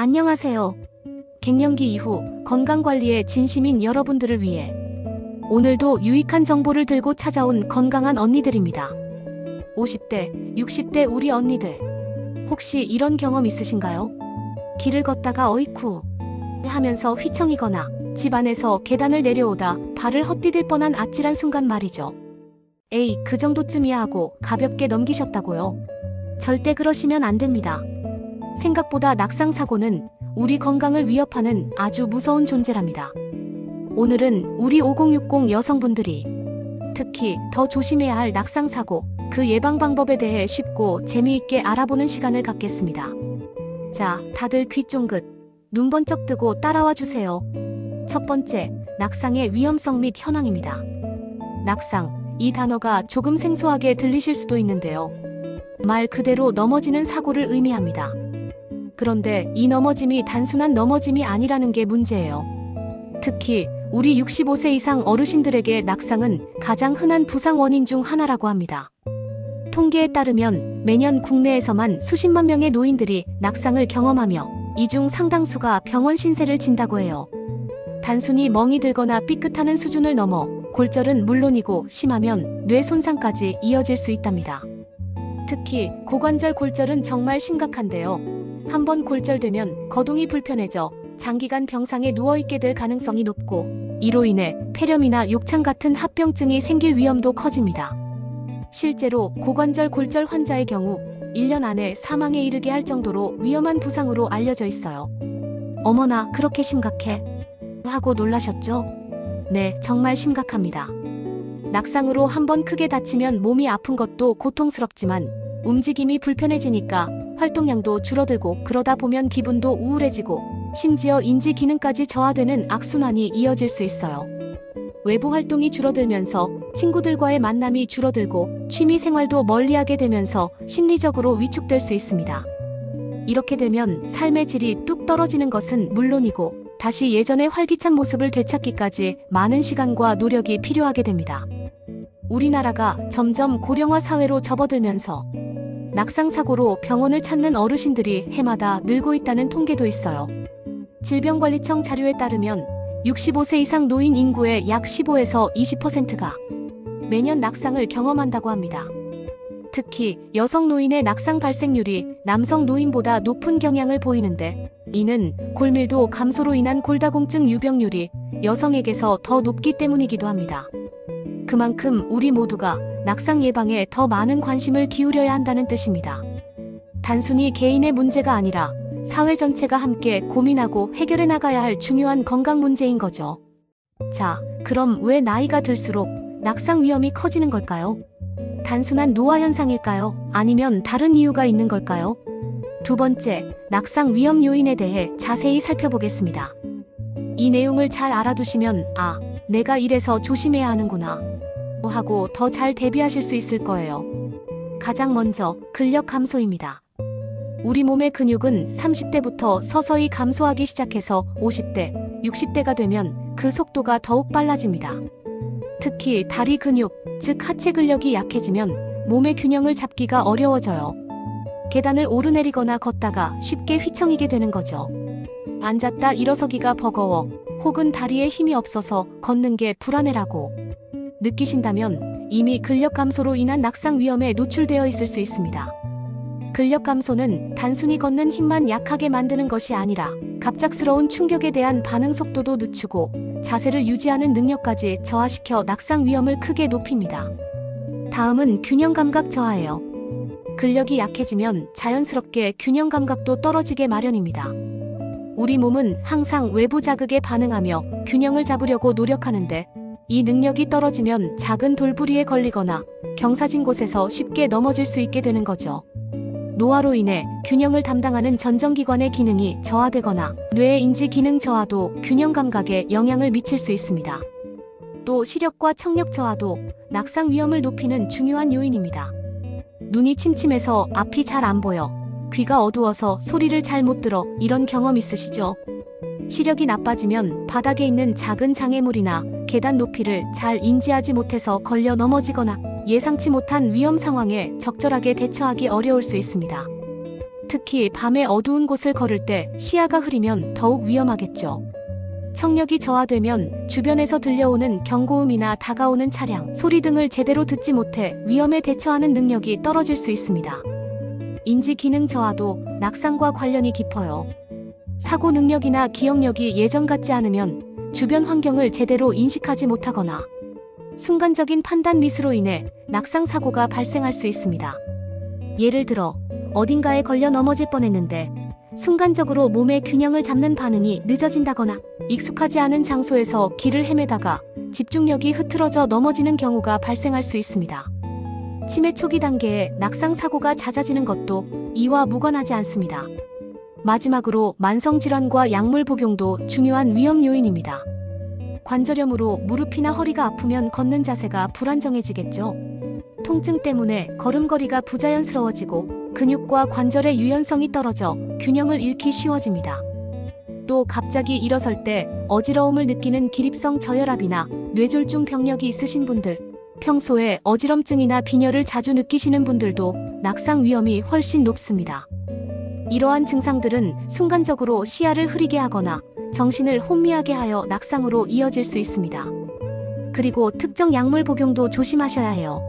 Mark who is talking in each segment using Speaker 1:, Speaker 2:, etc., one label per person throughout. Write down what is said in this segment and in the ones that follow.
Speaker 1: 안녕하세요. 갱년기 이후 건강관리에 진심인 여러분들을 위해 오늘도 유익한 정보를 들고 찾아온 건강한 언니들입니다. 50대, 60대 우리 언니들. 혹시 이런 경험 있으신가요? 길을 걷다가 어이쿠 하면서 휘청이거나 집 안에서 계단을 내려오다 발을 헛디딜 뻔한 아찔한 순간 말이죠. 에이, 그 정도쯤이야 하고 가볍게 넘기셨다고요? 절대 그러시면 안 됩니다. 생각보다 낙상사고는 우리 건강을 위협하는 아주 무서운 존재랍니다. 오늘은 우리 5060 여성분들이 특히 더 조심해야 할 낙상사고, 그 예방 방법에 대해 쉽고 재미있게 알아보는 시간을 갖겠습니다. 자, 다들 귀 쫑긋, 눈 번쩍 뜨고 따라와 주세요. 첫 번째, 낙상의 위험성 및 현황입니다. 낙상, 이 단어가 조금 생소하게 들리실 수도 있는데요. 말 그대로 넘어지는 사고를 의미합니다. 그런데 이 넘어짐이 단순한 넘어짐이 아니라는 게 문제예요. 특히 우리 65세 이상 어르신들에게 낙상은 가장 흔한 부상 원인 중 하나라고 합니다. 통계에 따르면 매년 국내에서만 수십만 명의 노인들이 낙상을 경험하며 이 중 상당수가 병원 신세를 진다고 해요. 단순히 멍이 들거나 삐끗하는 수준을 넘어 골절은 물론이고 심하면 뇌 손상까지 이어질 수 있답니다. 특히 고관절 골절은 정말 심각한데요. 한번 골절되면 거동이 불편해져 장기간 병상에 누워있게 될 가능성이 높고 이로 인해 폐렴이나 욕창 같은 합병증이 생길 위험도 커집니다. 실제로 고관절 골절 환자의 경우 1년 안에 사망에 이르게 할 정도로 위험한 부상으로 알려져 있어요. 어머나, 그렇게 심각해? 하고 놀라셨죠? 네, 정말 심각합니다. 낙상으로 한번 크게 다치면 몸이 아픈 것도 고통스럽지만 움직임이 불편해지니까 활동량도 줄어들고 그러다 보면 기분도 우울해지고 심지어 인지 기능까지 저하되는 악순환이 이어질 수 있어요. 외부 활동이 줄어들면서 친구들과의 만남이 줄어들고 취미 생활도 멀리하게 되면서 심리적으로 위축될 수 있습니다. 이렇게 되면 삶의 질이 뚝 떨어지는 것은 물론이고 다시 예전의 활기찬 모습을 되찾기까지 많은 시간과 노력이 필요하게 됩니다. 우리나라가 점점 고령화 사회로 접어들면서 낙상사고로 병원을 찾는 어르신들이 해마다 늘고 있다는 통계도 있어요. 질병관리청 자료에 따르면 65세 이상 노인 인구의 약 15에서 20%가 매년 낙상을 경험한다고 합니다. 특히 여성 노인의 낙상 발생률이 남성 노인보다 높은 경향을 보이는데 이는 골밀도 감소로 인한 골다공증 유병률이 여성에게서 더 높기 때문이기도 합니다. 그만큼 우리 모두가 낙상 예방에 더 많은 관심을 기울여야 한다는 뜻입니다. 단순히 개인의 문제가 아니라 사회 전체가 함께 고민하고 해결해 나가야 할 중요한 건강 문제인 거죠. 자, 그럼 왜 나이가 들수록 낙상 위험이 커지는 걸까요? 단순한 노화 현상일까요? 아니면 다른 이유가 있는 걸까요? 두 번째, 낙상 위험 요인에 대해 자세히 살펴보겠습니다. 이 내용을 잘 알아두시면 아, 내가 이래서 조심해야 하는구나 하고 더 잘 대비하실 수 있을 거예요. 가장 먼저 근력 감소입니다. 우리 몸의 근육은 30대부터 서서히 감소하기 시작해서 50대, 60대가 되면 그 속도가 더욱 빨라집니다. 특히 다리 근육, 즉 하체 근력이 약해지면 몸의 균형을 잡기가 어려워져요. 계단을 오르내리거나 걷다가 쉽게 휘청이게 되는 거죠. 앉았다 일어서기가 버거워 혹은 다리에 힘이 없어서 걷는 게 불안해라고 느끼신다면 이미 근력 감소로 인한 낙상 위험에 노출되어 있을 수 있습니다. 근력 감소는 단순히 걷는 힘만 약하게 만드는 것이 아니라 갑작스러운 충격에 대한 반응 속도도 늦추고 자세를 유지하는 능력까지 저하시켜 낙상 위험을 크게 높입니다. 다음은 균형 감각 저하예요. 근력이 약해지면 자연스럽게 균형 감각도 떨어지게 마련입니다. 우리 몸은 항상 외부 자극에 반응하며 균형을 잡으려고 노력하는데 이 능력이 떨어지면 작은 돌부리에 걸리거나 경사진 곳에서 쉽게 넘어질 수 있게 되는 거죠. 노화로 인해 균형을 담당하는 전정기관의 기능이 저하되거나 뇌의 인지 기능 저하도 균형 감각에 영향을 미칠 수 있습니다. 또 시력과 청력 저하도 낙상 위험을 높이는 중요한 요인입니다. 눈이 침침해서 앞이 잘 안 보여, 귀가 어두워서 소리를 잘 못 들어 이런 경험 있으시죠? 시력이 나빠지면 바닥에 있는 작은 장애물이나 계단 높이를 잘 인지하지 못해서 걸려 넘어지거나 예상치 못한 위험 상황에 적절하게 대처하기 어려울 수 있습니다. 특히 밤에 어두운 곳을 걸을 때 시야가 흐리면 더욱 위험하겠죠. 청력이 저하되면 주변에서 들려오는 경고음이나 다가오는 차량, 소리 등을 제대로 듣지 못해 위험에 대처하는 능력이 떨어질 수 있습니다. 인지 기능 저하도 낙상과 관련이 깊어요. 사고 능력이나 기억력이 예전 같지 않으면 주변 환경을 제대로 인식하지 못하거나 순간적인 판단 미스로 인해 낙상 사고가 발생할 수 있습니다. 예를 들어 어딘가에 걸려 넘어질 뻔했는데 순간적으로 몸의 균형을 잡는 반응이 늦어진다거나 익숙하지 않은 장소에서 길을 헤매다가 집중력이 흐트러져 넘어지는 경우가 발생할 수 있습니다. 치매 초기 단계에 낙상 사고가 잦아지는 것도 이와 무관하지 않습니다. 마지막으로 만성질환과 약물 복용도 중요한 위험 요인입니다. 관절염으로 무릎이나 허리가 아프면 걷는 자세가 불안정해지겠죠. 통증 때문에 걸음걸이가 부자연스러워지고 근육과 관절의 유연성이 떨어져 균형을 잃기 쉬워집니다. 또 갑자기 일어설 때 어지러움을 느끼는 기립성 저혈압이나 뇌졸중 병력이 있으신 분들, 평소에 어지럼증이나 빈혈을 자주 느끼시는 분들도 낙상 위험이 훨씬 높습니다. 이러한 증상들은 순간적으로 시야를 흐리게 하거나 정신을 혼미하게 하여 낙상으로 이어질 수 있습니다. 그리고 특정 약물 복용도 조심하셔야 해요.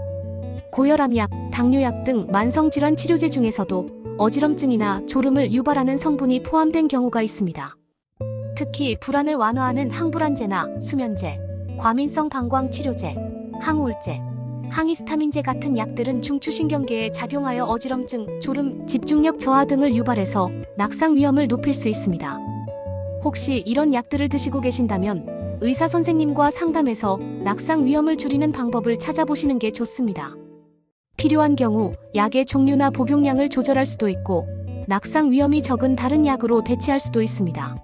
Speaker 1: 고혈압약, 당뇨약 등 만성질환 치료제 중에서도 어지럼증이나 졸음을 유발하는 성분이 포함된 경우가 있습니다. 특히 불안을 완화하는 항불안제나 수면제, 과민성 방광 치료제, 항우울제, 항히스타민제 같은 약들은 중추신경계에 작용하여 어지럼증, 졸음, 집중력 저하 등을 유발해서 낙상 위험을 높일 수 있습니다. 혹시 이런 약들을 드시고 계신다면 의사 선생님과 상담해서 낙상 위험을 줄이는 방법을 찾아보시는 게 좋습니다. 필요한 경우 약의 종류나 복용량을 조절할 수도 있고 낙상 위험이 적은 다른 약으로 대체할 수도 있습니다.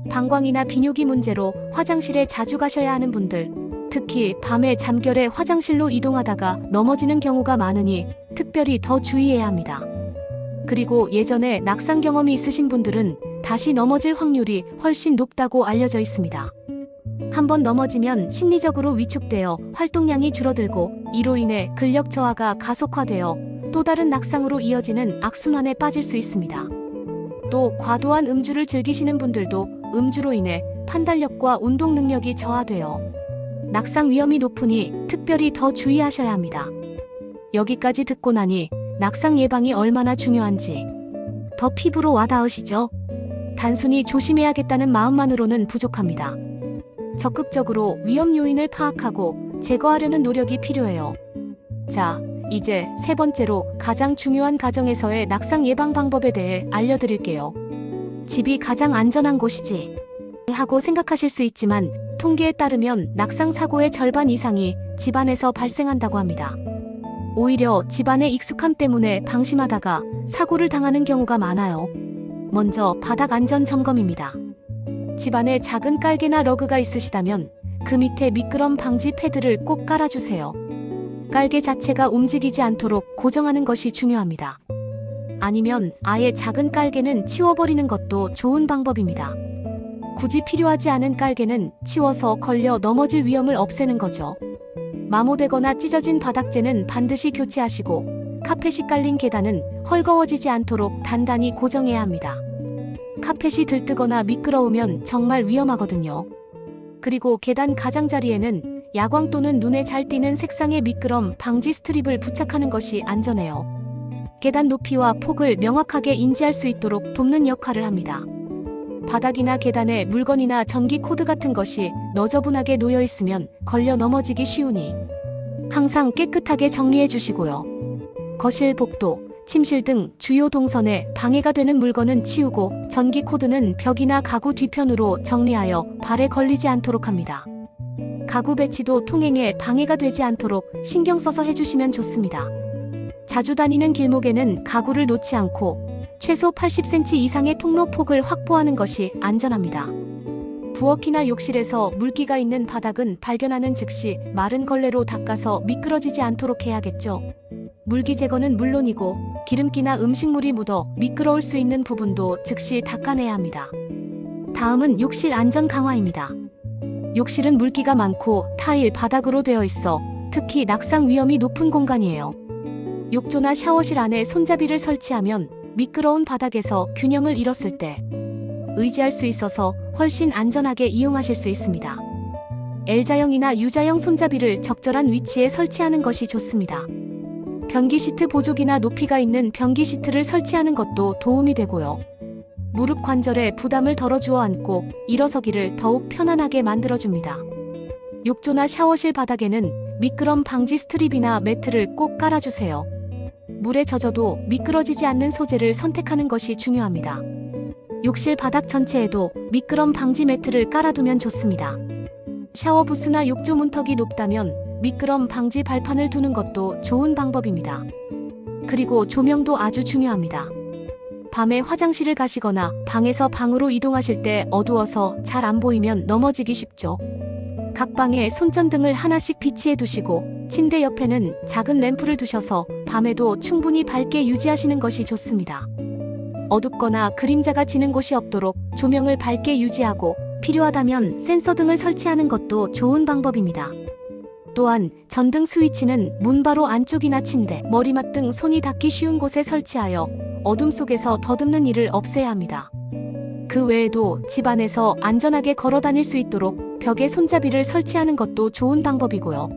Speaker 1: 방광이나 비뇨기 문제로 화장실에 자주 가셔야 하는 분들, 특히 밤에 잠결에 화장실로 이동하다가 넘어지는 경우가 많으니 특별히 더 주의해야 합니다. 그리고 예전에 낙상 경험이 있으신 분들은 다시 넘어질 확률이 훨씬 높다고 알려져 있습니다. 한번 넘어지면 심리적으로 위축되어 활동량이 줄어들고 이로 인해 근력 저하가 가속화되어 또 다른 낙상으로 이어지는 악순환에 빠질 수 있습니다. 또 과도한 음주를 즐기시는 분들도 음주로 인해 판단력과 운동 능력이 저하되어 낙상 위험이 높으니 특별히 더 주의하셔야 합니다. 여기까지 듣고 나니 낙상 예방이 얼마나 중요한지 더 피부로 와닿으시죠? 단순히 조심해야겠다는 마음만으로는 부족합니다. 적극적으로 위험 요인을 파악하고 제거하려는 노력이 필요해요. 자, 이제 세 번째로 가장 중요한 가정에서의 낙상 예방 방법에 대해 알려드릴게요. 집이 가장 안전한 곳이지 하고 생각하실 수 있지만 통계에 따르면 낙상 사고의 절반 이상이 집안에서 발생한다고 합니다. 오히려 집안의 익숙함 때문에 방심하다가 사고를 당하는 경우가 많아요. 먼저 바닥 안전 점검입니다. 집안에 작은 깔개나 러그가 있으시다면 그 밑에 미끄럼 방지 패드를 꼭 깔아주세요. 깔개 자체가 움직이지 않도록 고정하는 것이 중요합니다. 아니면 아예 작은 깔개는 치워버리는 것도 좋은 방법입니다. 굳이 필요하지 않은 깔개는 치워서 걸려 넘어질 위험을 없애는 거죠. 마모되거나 찢어진 바닥재는 반드시 교체하시고 카펫이 깔린 계단은 헐거워지지 않도록 단단히 고정해야 합니다. 카펫이 들뜨거나 미끄러우면 정말 위험하거든요. 그리고 계단 가장자리에는 야광 또는 눈에 잘 띄는 색상의 미끄럼 방지 스트립을 부착하는 것이 안전해요. 계단 높이와 폭을 명확하게 인지할 수 있도록 돕는 역할을 합니다. 바닥이나 계단에 물건이나 전기 코드 같은 것이 너저분하게 놓여 있으면 걸려 넘어지기 쉬우니 항상 깨끗하게 정리해 주시고요. 거실 복도, 침실 등 주요 동선에 방해가 되는 물건은 치우고 전기 코드는 벽이나 가구 뒤편으로 정리하여 발에 걸리지 않도록 합니다. 가구 배치도 통행에 방해가 되지 않도록 신경 써서 해주시면 좋습니다. 자주 다니는 길목에는 가구를 놓지 않고 최소 80cm 이상의 통로 폭을 확보하는 것이 안전합니다. 부엌이나 욕실에서 물기가 있는 바닥은 발견하는 즉시 마른 걸레로 닦아서 미끄러지지 않도록 해야겠죠. 물기 제거는 물론이고 기름기나 음식물이 묻어 미끄러울 수 있는 부분도 즉시 닦아내야 합니다. 다음은 욕실 안전 강화입니다. 욕실은 물기가 많고 타일 바닥으로 되어 있어 특히 낙상 위험이 높은 공간이에요. 욕조나 샤워실 안에 손잡이를 설치하면 미끄러운 바닥에서 균형을 잃었을 때 의지할 수 있어서 훨씬 안전하게 이용하실 수 있습니다. L자형이나 U자형 손잡이를 적절한 위치에 설치하는 것이 좋습니다. 변기 시트 보조기나 높이가 있는 변기 시트를 설치하는 것도 도움이 되고요. 무릎 관절에 부담을 덜어주어 앉고 일어서기를 더욱 편안하게 만들어줍니다. 욕조나 샤워실 바닥에는 미끄럼 방지 스트립이나 매트를 꼭 깔아주세요. 물에 젖어도 미끄러지지 않는 소재를 선택하는 것이 중요합니다. 욕실 바닥 전체에도 미끄럼 방지 매트를 깔아두면 좋습니다. 샤워 부스나 욕조 문턱이 높다면 미끄럼 방지 발판을 두는 것도 좋은 방법입니다. 그리고 조명도 아주 중요합니다. 밤에 화장실을 가시거나 방에서 방으로 이동하실 때 어두워서 잘 안 보이면 넘어지기 쉽죠. 각 방에 손전등을 하나씩 비치해 두시고 침대 옆에는 작은 램프를 두셔서 밤에도 충분히 밝게 유지하시는 것이 좋습니다. 어둡거나 그림자가 지는 곳이 없도록 조명을 밝게 유지하고 필요하다면 센서 등을 설치하는 것도 좋은 방법입니다. 또한 전등 스위치는 문 바로 안쪽이나 침대, 머리맡 등 손이 닿기 쉬운 곳에 설치하여 어둠 속에서 더듬는 일을 없애야 합니다. 그 외에도 집 안에서 안전하게 걸어 다닐 수 있도록 벽에 손잡이를 설치하는 것도 좋은 방법이고요.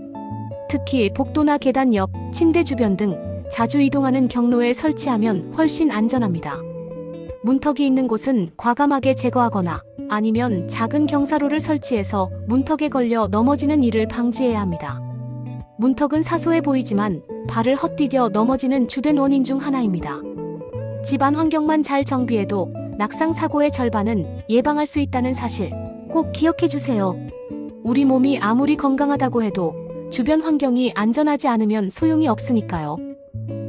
Speaker 1: 특히 복도나 계단 옆, 침대 주변 등 자주 이동하는 경로에 설치하면 훨씬 안전합니다. 문턱이 있는 곳은 과감하게 제거하거나 아니면 작은 경사로를 설치해서 문턱에 걸려 넘어지는 일을 방지해야 합니다. 문턱은 사소해 보이지만 발을 헛디뎌 넘어지는 주된 원인 중 하나입니다. 집안 환경만 잘 정비해도 낙상 사고의 절반은 예방할 수 있다는 사실 꼭 기억해 주세요. 우리 몸이 아무리 건강하다고 해도 주변 환경이 안전하지 않으면 소용이 없으니까요.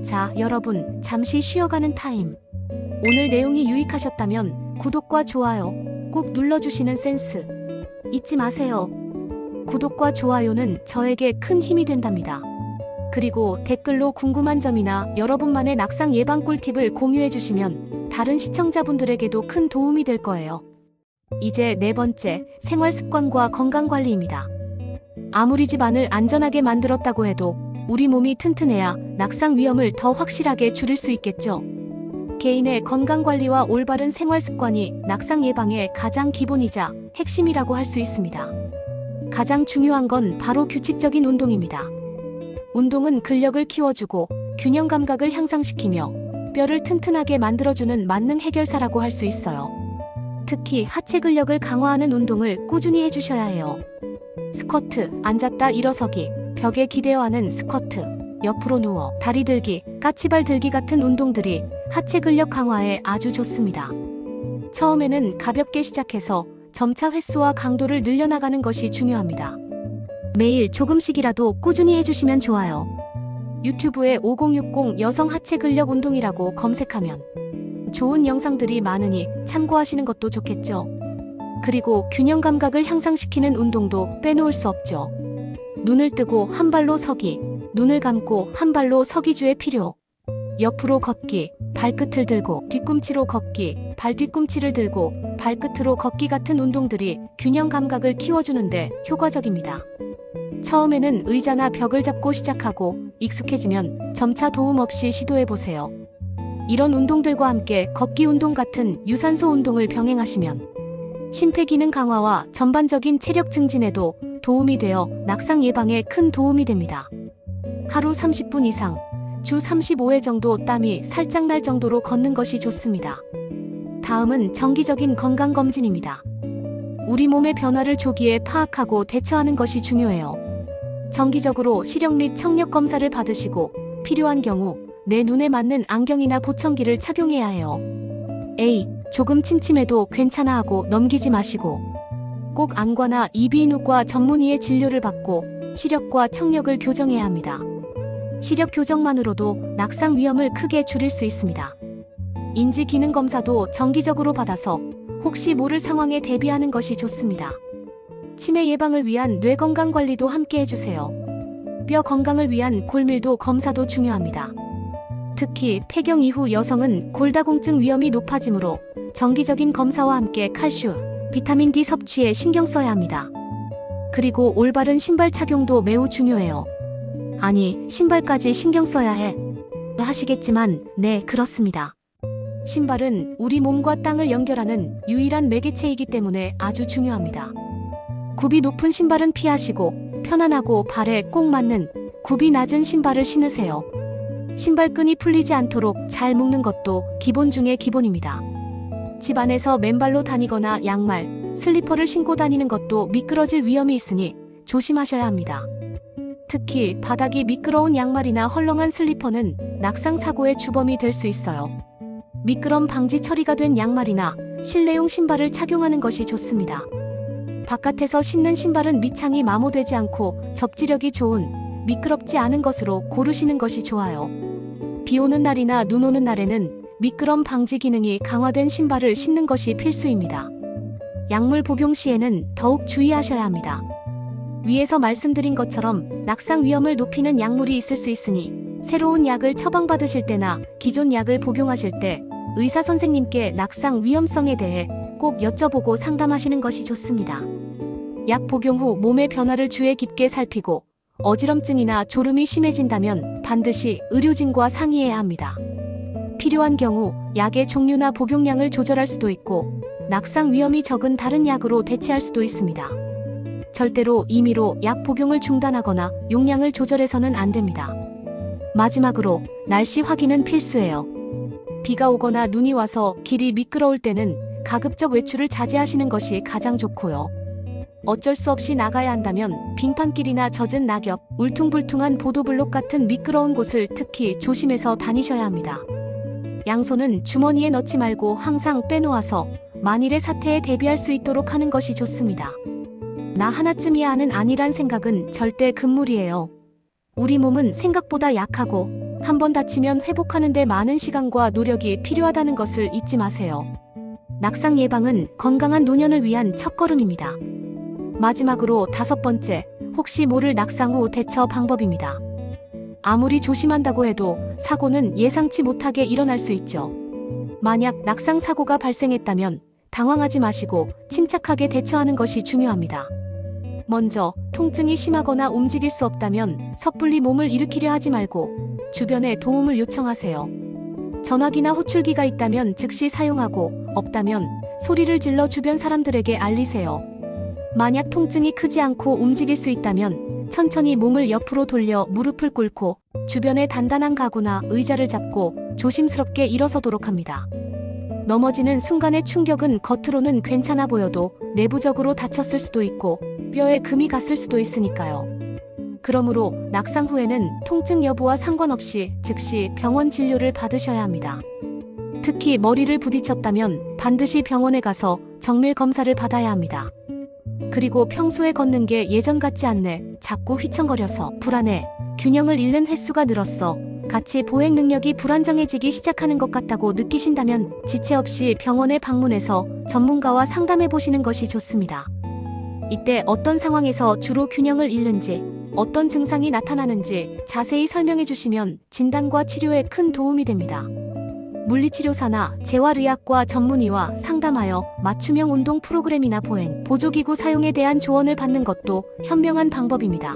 Speaker 1: 자, 여러분, 잠시 쉬어가는 타임. 오늘 내용이 유익하셨다면 구독과 좋아요 꼭 눌러주시는 센스 잊지 마세요. 구독과 좋아요는 저에게 큰 힘이 된답니다. 그리고 댓글로 궁금한 점이나 여러분만의 낙상 예방 꿀팁을 공유해주시면 다른 시청자분들에게도 큰 도움이 될 거예요. 이제 네 번째, 생활 습관과 건강관리입니다. 아무리 집안을 안전하게 만들었다고 해도 우리 몸이 튼튼해야 낙상 위험을 더 확실하게 줄일 수 있겠죠. 개인의 건강관리와 올바른 생활 습관이 낙상 예방의 가장 기본이자 핵심이라고 할 수 있습니다. 가장 중요한 건 바로 규칙적인 운동입니다. 운동은 근력을 키워주고 균형 감각을 향상시키며 뼈를 튼튼하게 만들어주는 만능 해결사라고 할 수 있어요. 특히 하체 근력을 강화하는 운동을 꾸준히 해주셔야 해요. 스쿼트, 앉았다 일어서기, 벽에 기대어 하는 스쿼트, 옆으로 누워 다리 들기, 까치발 들기 같은 운동들이 하체 근력 강화에 아주 좋습니다. 처음에는 가볍게 시작해서 점차 횟수와 강도를 늘려나가는 것이 중요합니다. 매일 조금씩이라도 꾸준히 해주시면 좋아요. 유튜브에 5060 여성 하체 근력 운동이라고 검색하면 좋은 영상들이 많으니 참고하시는 것도 좋겠죠. 그리고 균형 감각을 향상시키는 운동도 빼놓을 수 없죠. 눈을 뜨고 한 발로 서기, 눈을 감고 한 발로 서기주의 필요. 옆으로 걷기, 발끝을 들고 뒤꿈치로 걷기, 발 뒤꿈치를 들고 발끝으로 걷기 같은 운동들이 균형 감각을 키워주는데 효과적입니다. 처음에는 의자나 벽을 잡고 시작하고 익숙해지면 점차 도움 없이 시도해보세요. 이런 운동들과 함께 걷기 운동 같은 유산소 운동을 병행하시면 심폐기능 강화와 전반적인 체력 증진에도 도움이 되어 낙상 예방에 큰 도움이 됩니다. 하루 30분 이상, 주 35회 정도 땀이 살짝 날 정도로 걷는 것이 좋습니다. 다음은 정기적인 건강검진입니다. 우리 몸의 변화를 조기에 파악하고 대처하는 것이 중요해요. 정기적으로 시력 및 청력 검사를 받으시고 필요한 경우 내 눈에 맞는 안경이나 보청기를 착용해야 해요. A. 조금 침침해도 괜찮아 하고 넘기지 마시고 꼭 안과나 이비인후과 전문의의 진료를 받고 시력과 청력을 교정해야 합니다. 시력 교정만으로도 낙상 위험을 크게 줄일 수 있습니다. 인지 기능 검사도 정기적으로 받아서 혹시 모를 상황에 대비하는 것이 좋습니다. 치매 예방을 위한 뇌 건강 관리도 함께 해주세요. 뼈 건강을 위한 골밀도 검사도 중요합니다. 특히 폐경 이후 여성은 골다공증 위험이 높아지므로 정기적인 검사와 함께 칼슘, 비타민 D 섭취에 신경 써야 합니다. 그리고 올바른 신발 착용도 매우 중요해요. 아니, 신발까지 신경 써야 해? 하시겠지만, 네, 그렇습니다. 신발은 우리 몸과 땅을 연결하는 유일한 매개체이기 때문에 아주 중요합니다. 굽이 높은 신발은 피하시고 편안하고 발에 꼭 맞는 굽이 낮은 신발을 신으세요. 신발끈이 풀리지 않도록 잘 묶는 것도 기본 중의 기본입니다. 집 안에서 맨발로 다니거나 양말, 슬리퍼를 신고 다니는 것도 미끄러질 위험이 있으니 조심하셔야 합니다. 특히 바닥이 미끄러운 양말이나 헐렁한 슬리퍼는 낙상 사고의 주범이 될 수 있어요. 미끄럼 방지 처리가 된 양말이나 실내용 신발을 착용하는 것이 좋습니다. 바깥에서 신는 신발은 밑창이 마모되지 않고 접지력이 좋은 미끄럽지 않은 것으로 고르시는 것이 좋아요. 비 오는 날이나 눈 오는 날에는 미끄럼 방지 기능이 강화된 신발을 신는 것이 필수입니다. 약물 복용 시에는 더욱 주의하셔야 합니다. 위에서 말씀드린 것처럼 낙상 위험을 높이는 약물이 있을 수 있으니 새로운 약을 처방받으실 때나 기존 약을 복용하실 때 의사 선생님께 낙상 위험성에 대해 꼭 여쭤보고 상담하시는 것이 좋습니다. 약 복용 후 몸의 변화를 주의 깊게 살피고 어지럼증이나 졸음이 심해진다면 반드시 의료진과 상의해야 합니다. 필요한 경우 약의 종류나 복용량을 조절할 수도 있고 낙상 위험이 적은 다른 약으로 대체할 수도 있습니다. 절대로 임의로 약 복용을 중단하거나 용량을 조절해서는 안 됩니다. 마지막으로 날씨 확인은 필수예요. 비가 오거나 눈이 와서 길이 미끄러울 때는 가급적 외출을 자제하시는 것이 가장 좋고요. 어쩔 수 없이 나가야 한다면 빙판길이나 젖은 낙엽, 울퉁불퉁한 보도블록 같은 미끄러운 곳을 특히 조심해서 다니셔야 합니다. 양손은 주머니에 넣지 말고 항상 빼놓아서 만일의 사태에 대비할 수 있도록 하는 것이 좋습니다. 나 하나쯤이야 하는 안일한 생각은 절대 금물이에요. 우리 몸은 생각보다 약하고 한번 다치면 회복하는 데 많은 시간과 노력이 필요하다는 것을 잊지 마세요. 낙상 예방은 건강한 노년을 위한 첫걸음입니다. 마지막으로 5번째, 혹시 모를 낙상 후 대처 방법입니다. 아무리 조심한다고 해도 사고는 예상치 못하게 일어날 수 있죠. 만약 낙상 사고가 발생했다면 당황하지 마시고 침착하게 대처하는 것이 중요합니다. 먼저 통증이 심하거나 움직일 수 없다면 섣불리 몸을 일으키려 하지 말고 주변에 도움을 요청하세요. 전화기나 호출기가 있다면 즉시 사용하고 없다면 소리를 질러 주변 사람들에게 알리세요. 만약 통증이 크지 않고 움직일 수 있다면 천천히 몸을 옆으로 돌려 무릎을 꿇고 주변에 단단한 가구나 의자를 잡고 조심스럽게 일어서도록 합니다. 넘어지는 순간의 충격은 겉으로는 괜찮아 보여도 내부적으로 다쳤을 수도 있고 뼈에 금이 갔을 수도 있으니까요. 그러므로 낙상 후에는 통증 여부와 상관없이 즉시 병원 진료를 받으셔야 합니다. 특히 머리를 부딪혔다면 반드시 병원에 가서 정밀 검사를 받아야 합니다. 그리고 평소에 걷는 게 예전 같지 않네, 자꾸 휘청거려서 불안해, 균형을 잃는 횟수가 늘었어, 같이 보행 능력이 불안정해지기 시작하는 것 같다고 느끼신다면 지체 없이 병원에 방문해서 전문가와 상담해 보시는 것이 좋습니다. 이때 어떤 상황에서 주로 균형을 잃는지, 어떤 증상이 나타나는지 자세히 설명해 주시면 진단과 치료에 큰 도움이 됩니다. 물리치료사나 재활의학과 전문의와 상담하여 맞춤형 운동 프로그램이나 보행, 보조기구 사용에 대한 조언을 받는 것도 현명한 방법입니다.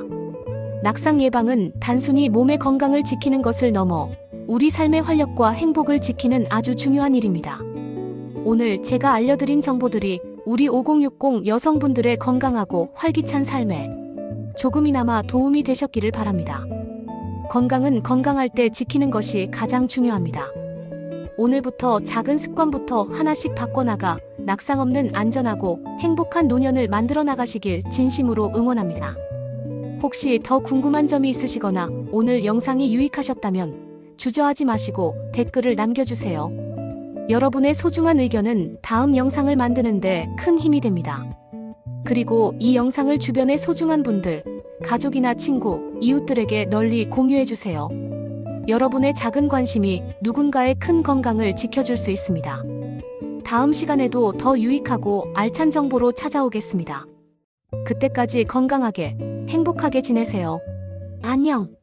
Speaker 1: 낙상 예방은 단순히 몸의 건강을 지키는 것을 넘어 우리 삶의 활력과 행복을 지키는 아주 중요한 일입니다. 오늘 제가 알려드린 정보들이 우리 5060 여성분들의 건강하고 활기찬 삶에 조금이나마 도움이 되셨기를 바랍니다. 건강은 건강할 때 지키는 것이 가장 중요합니다. 오늘부터 작은 습관부터 하나씩 바꿔나가 낙상 없는 안전하고 행복한 노년을 만들어 나가시길 진심으로 응원합니다. 혹시 더 궁금한 점이 있으시거나 오늘 영상이 유익하셨다면 주저하지 마시고 댓글을 남겨주세요. 여러분의 소중한 의견은 다음 영상을 만드는데 큰 힘이 됩니다. 그리고 이 영상을 주변의 소중한 분들, 가족이나 친구, 이웃들에게 널리 공유해주세요. 여러분의 작은 관심이 누군가의 큰 건강을 지켜줄 수 있습니다. 다음 시간에도 더 유익하고 알찬 정보로 찾아오겠습니다. 그때까지 건강하게, 행복하게 지내세요. 안녕.